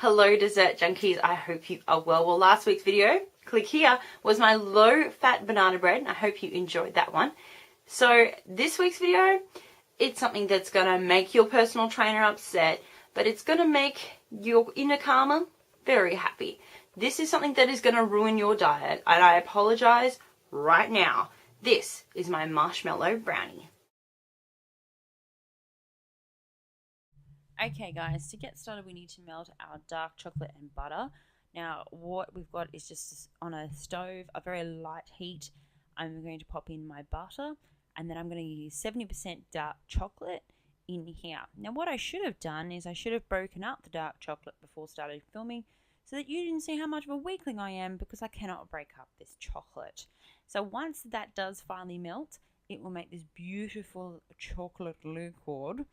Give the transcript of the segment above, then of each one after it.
Hello dessert junkies, I hope you are well. Well, last week's video, click here, was my low fat banana bread. I hope you enjoyed that one. So this week's video, it's something that's going to make your personal trainer upset, but it's going to make your inner karma very happy. This is something that is going to ruin your diet, and I apologize right now. This is my marshmallow brownie. Okay guys, to get started we need to melt our dark chocolate and butter. Now what we've got is just on a stove, a very light heat. I'm going to pop in my butter and then I'm going to use 70% dark chocolate in here. Now what I should have done is I should have broken up the dark chocolate before starting filming so that you didn't see how much of a weakling I am, because I cannot break up this chocolate. So once that does finally melt, it will make this beautiful chocolate liquid.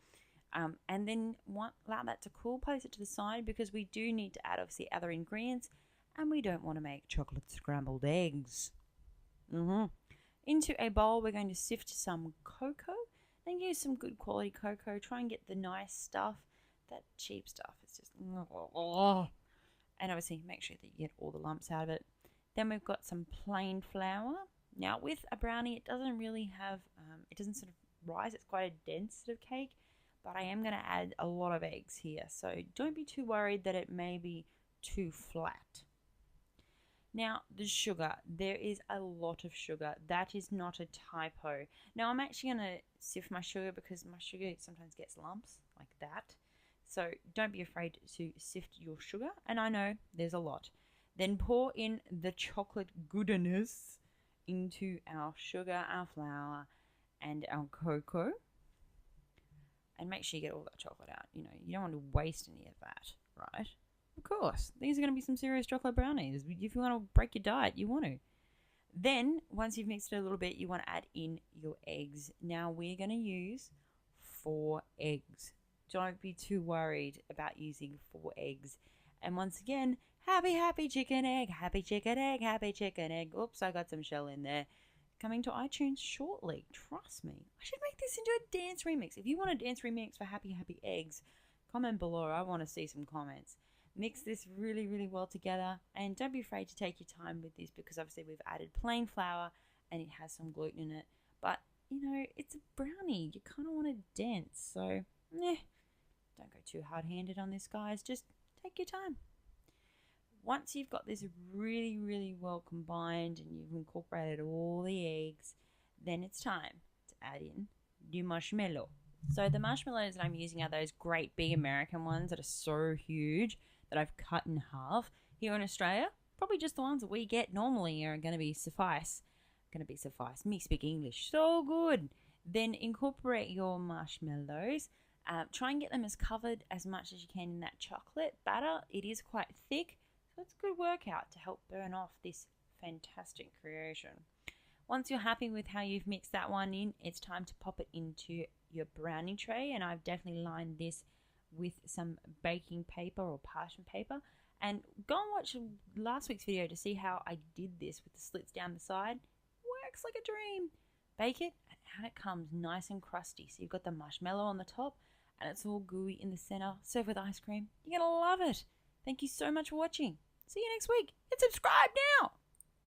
And then allow that to cool, place it to the side, because we do need to add obviously other ingredients and we don't want to make chocolate scrambled eggs. Into a bowl we're going to sift some cocoa and use some good quality cocoa. Try and get the nice stuff. That cheap stuff is just and obviously make sure that you get all the lumps out of it. Then we've got some plain flour. Now with a brownie it doesn't really have, it doesn't sort of rise, it's quite a dense sort of cake. But I am going to add a lot of eggs here, so don't be too worried that it may be too flat. Now, the sugar. There is a lot of sugar. That is not a typo. Now, I'm actually going to sift my sugar because my sugar sometimes gets lumps like that. So don't be afraid to sift your sugar. And I know there's a lot. Then pour in the chocolate goodness into our sugar, our flour, and our cocoa. And make sure you get all that chocolate out. You know, you don't want to waste any of that, right? Of course. These are going to be some serious chocolate brownies. If you want to break your diet, you want to. Then, once you've mixed it a little bit, you want to add in your eggs. Now, we're going to use 4 eggs. Don't be too worried about using 4 eggs. And once again, happy chicken egg, happy chicken egg, happy chicken egg. Oops, I got some shell in there. Coming to iTunes shortly, trust me. I should make this into a dance remix. If you want a dance remix for Happy Eggs, comment below. I want to see some comments. Mix this really, really well together, and don't be afraid to take your time with this, because obviously we've added plain flour and it has some gluten in it. But, you know, it's a brownie. You kind of want it dense, so don't go too hard-handed on this, guys. Just take your time. Once you've got this really, really well combined and you've incorporated all the eggs, then it's time to add in the marshmallow. So the marshmallows that I'm using are those great big American ones that are so huge that I've cut in half. Here in Australia, probably just the ones that we get normally are going to be suffice. Me speak English so good. Then incorporate your marshmallows. Try and get them as covered as much as you can in that chocolate batter. It is quite thick. So it's a good workout to help burn off this fantastic creation. Once you're happy with how you've mixed that one in, it's time to pop it into your brownie tray. And I've definitely lined this with some baking paper or parchment paper. And go and watch last week's video to see how I did this with the slits down the side. Works like a dream. Bake it and out it comes, nice and crusty. So you've got the marshmallow on the top and it's all gooey in the center. Serve with ice cream. You're going to love it. Thank you so much for watching. See you next week and subscribe now.